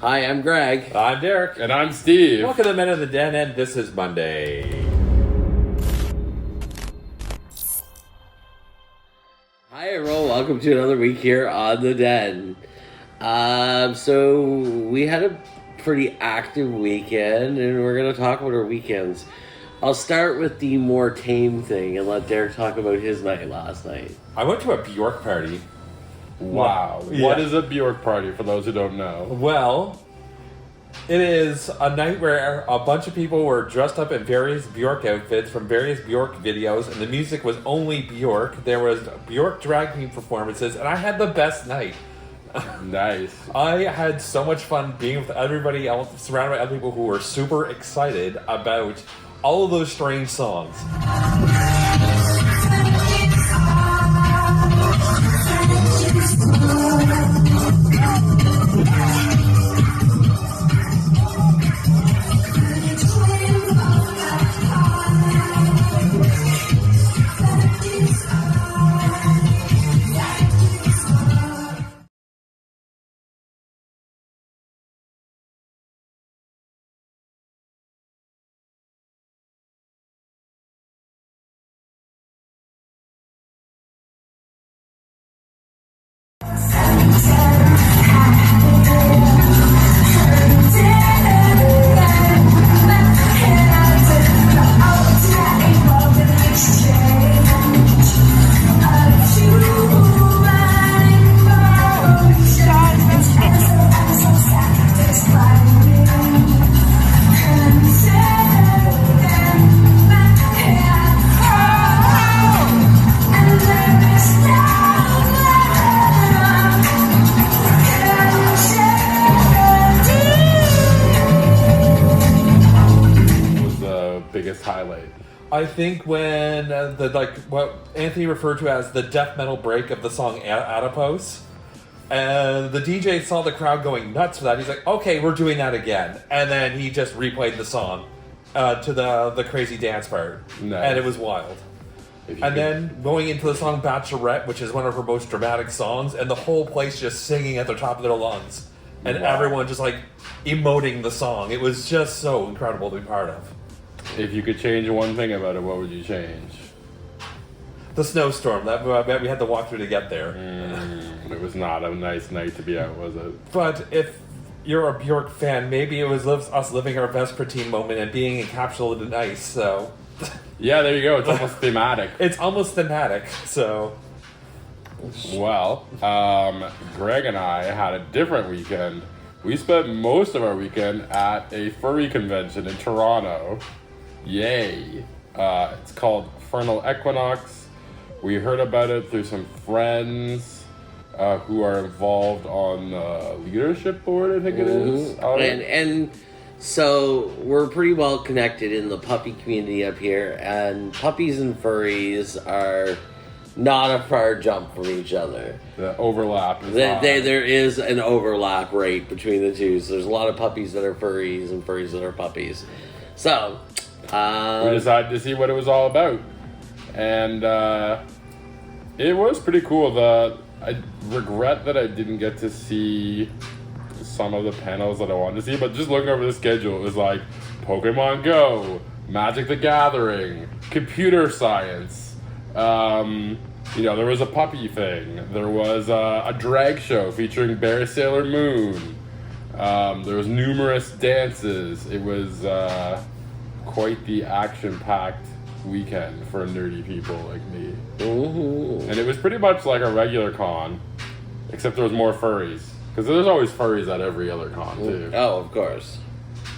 Hi, I'm Greg. I'm Derek. And I'm Steve. Welcome to Men of the Den, and this is Monday. Hi, everyone. Welcome to another week here on the Den. So we had a pretty active weekend, and we're going to talk about our weekends. I'll start with the more tame thing and let Derek talk about his night last night. I went to a Bjork party. Wow. Yeah. What is a Bjork party, for those who don't know? Well, it is a night where a bunch of people were dressed up in various Bjork outfits from various Bjork videos, and the music was only Bjork. There was Bjork drag queen performances, and I had the best night. Nice. I had so much fun being with everybody else, surrounded by other people who were super excited about all of those strange songs. Highlight. I think when what Anthony referred to as the death metal break of the song Adipose, and the DJ saw the crowd going nuts for that. He's like, "Okay, we're doing that again," and then he just replayed the song to the crazy dance part, Nice. and it was wild. Then going into the song Bachelorette, which is one of her most dramatic songs, and the whole place just singing at the top of their lungs, and everyone just like emoting the song. It was just so incredible to be part of. If you could change one thing about it, what would you change? The snowstorm that we had to walk through to get there. It was not a nice night to be out, was it? But if you're a Bjork fan, maybe it was us living our Vespertine moment and being encapsulated in ice. So yeah, there you go. It's almost thematic. It's almost thematic. So well, Greg and I had a different weekend. We spent most of our weekend at a furry convention in Toronto. Yay. It's called Fernal Equinox. We heard about it through some friends who are involved on the leadership board, I think it is. And so we're pretty well connected in the puppy community up here, and puppies and furries are not a far jump from each other. The overlap is there is an overlap rate between the two. So there's a lot of puppies that are furries and furries that are puppies. So we decided to see what it was all about, and it was pretty cool. I regret that I didn't get to see some of the panels that I wanted to see, but just looking over the schedule, it was like Pokemon Go, Magic the Gathering, computer science. There was a puppy thing. There was a drag show featuring Bear Sailor Moon. There was numerous dances. It was quite the action-packed weekend for nerdy people like me. Ooh. And it was pretty much like a regular con, except there was more furries. Because there's always furries at every other con, too. Oh, of course.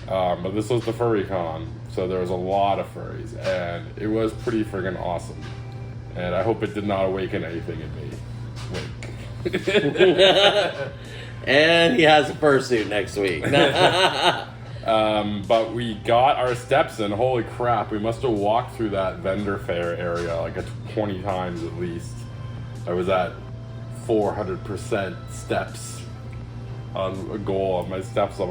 But this was the furry con, so there was a lot of furries, and it was pretty friggin' awesome. And I hope it did not awaken anything in me. Wink. And he has a fursuit next week. But we got our steps in. Holy crap, we must have walked through that vendor fair area like 20 times at least. I was at 400% steps on a goal on my steps on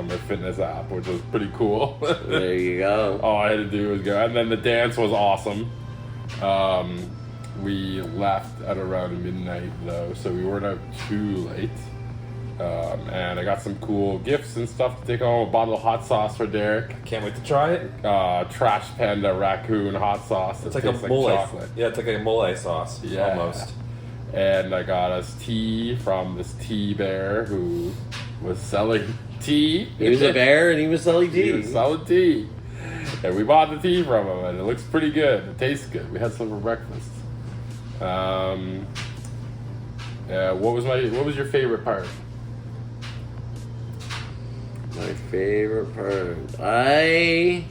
my fitness app, which was pretty cool. There you go. All I had to do was go. And then the dance was awesome. We left at around midnight though, so we weren't out too late. And I got some cool gifts and stuff to take home. A bottle of hot sauce for Derek. Can't wait to try it. Trash Panda raccoon hot sauce. It's like a mole. Chocolate. Yeah, it's like a mole sauce. Yeah. Almost. And I got us tea from this tea bear who was selling tea. He was a bear and he was selling He tea. was selling tea. And we bought the tea from him, and it looks pretty good. It tastes good. We had some for breakfast. What was your favorite part? My favorite part. I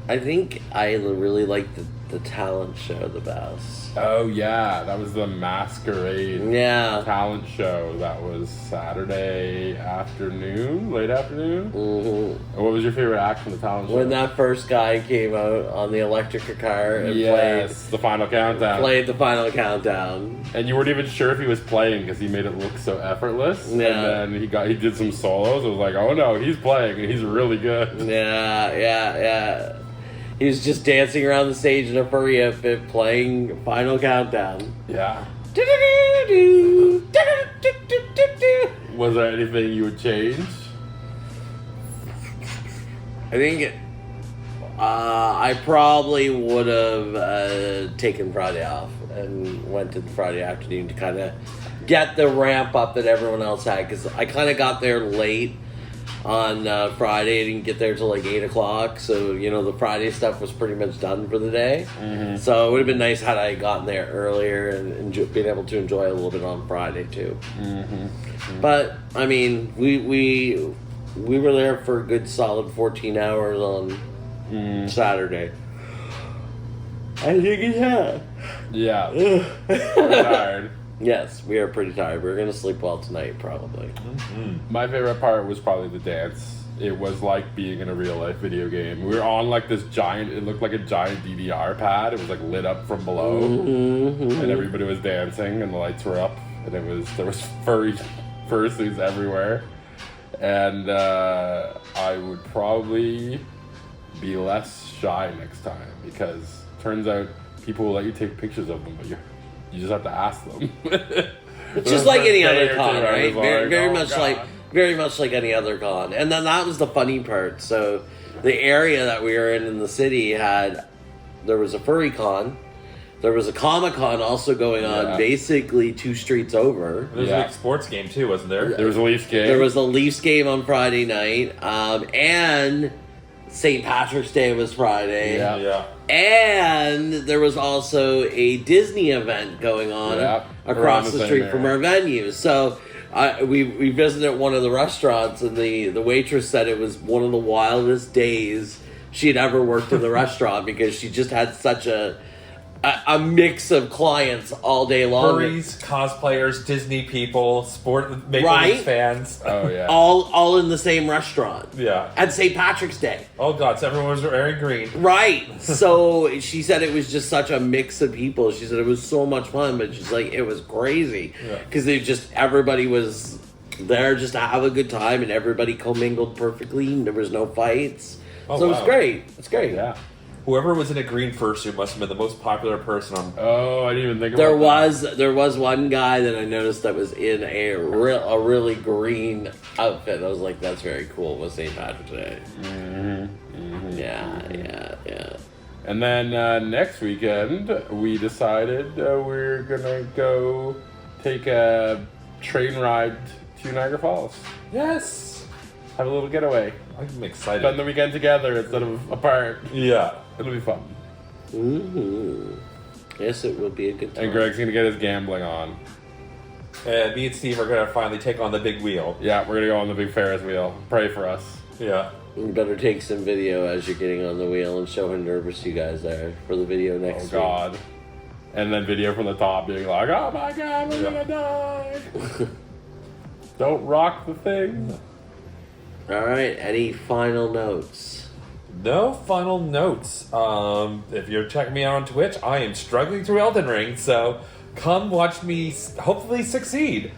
think I really liked the talent show the best. Oh yeah, that was the Masquerade Yeah. talent show. That was Saturday afternoon, late afternoon. Mm-hmm. And what was your favorite act from the talent show? When that first guy came out on the electric guitar and yes, the final countdown. played the final countdown. And you weren't even sure if he was playing because he made it look so effortless. Yeah. And then he did some solos. It was like, oh no, he's playing and he's really good. Yeah. He was just dancing around the stage in a furry outfit playing Final Countdown. Yeah. Was there anything you would change? I think I probably would have taken Friday off and went to the Friday afternoon to kind of get the ramp up that everyone else had, because I kind of got there late on Friday. I didn't get there till like 8 o'clock, so the Friday stuff was pretty much done for the day. Mm-hmm. So it would have been nice had I gotten there earlier and been able to enjoy a little bit on Friday too. Mm-hmm. Mm-hmm. But I mean, we were there for a good solid 14 hours on Saturday. I think Yeah. We're tired. Yes, we are pretty tired. We're gonna sleep well tonight, probably. Mm-hmm. My favorite part was probably the dance. It was like being in a real life video game. We were on like this giant, it looked like a giant DDR pad. It was like lit up from below. Mm-hmm. And everybody was dancing and the lights were up. And there was furry fursuits everywhere. And I would probably be less shy next time, because turns out people will let you take pictures of them, but you just have to ask them. It's just like any other Day or con, two, I right? was Very like, much God. very much like any other con. And then that was the funny part. So the area that we were in the city there was a furry con. There was a Comic-Con also going on, Yeah. basically 2 streets over. There was a big sports game too, wasn't there? There was a Leafs game. There was a Leafs game on Friday night, and St. Patrick's Day was Friday. Yeah. Yeah. And there was also a Disney event going on Yeah, around across the the same street from area. our venue. So we visited one of the restaurants, and the waitress said it was one of the wildest days she had ever worked in the restaurant, because she just had such a mix of clients all day long. Furries, cosplayers, Disney people, sport Maple Right? Leafs fans. Oh yeah. all in the same restaurant. Yeah. At St. Patrick's Day. Oh god, so everyone was wearing green. Right. So she said it was just such a mix of people. She said it was so much fun, but she's like, it was crazy. Yeah. Because everybody was there just to have a good time, and everybody commingled perfectly, and there was no fights. Oh, so it was wow. great. It's great. Yeah. Whoever was in a green fursuit must have been the most popular person on. Oh, I didn't even think There about that. was one guy that I noticed that was in a really green outfit. I was like, that's very cool. It was St. Patrick's Day. Yeah. And then next weekend, we decided we're gonna go take a train ride to Niagara Falls. Yes. Have a little getaway. I'm excited. Spend the weekend together instead of apart. Yeah. It'll be fun. Mm-hmm. Yes, it will be a good time. And Greg's gonna get his gambling on. And me and Steve are gonna finally take on the big wheel. Yeah, we're gonna go on the big Ferris wheel. Pray for us. Yeah. You better take some video as you're getting on the wheel and show how nervous you guys are for the video next Oh week. God. And then video from the top being like, oh my God, we're gonna die. Don't rock the thing. All right. Any final notes? No final notes. If you're checking me out on Twitch, I am struggling through Elden Ring, so come watch me hopefully succeed.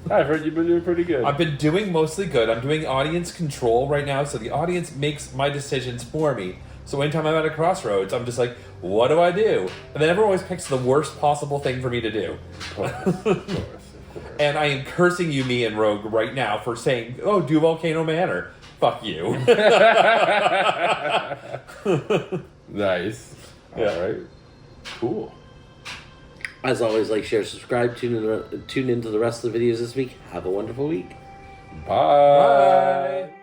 I've heard you've been doing pretty good. I've been doing mostly good. I'm doing audience control right now, so the audience makes my decisions for me. So anytime I'm at a crossroads, I'm just like, what do I do? And then everyone always picks the worst possible thing for me to do. Of course. And I am cursing you, me and Rogue, right now for saying, "Oh, do Volcano Manor." Fuck you. Nice. Yeah. All right. Cool. As always, like, share, subscribe, tune into the rest of the videos this week. Have a wonderful week. Bye. Bye.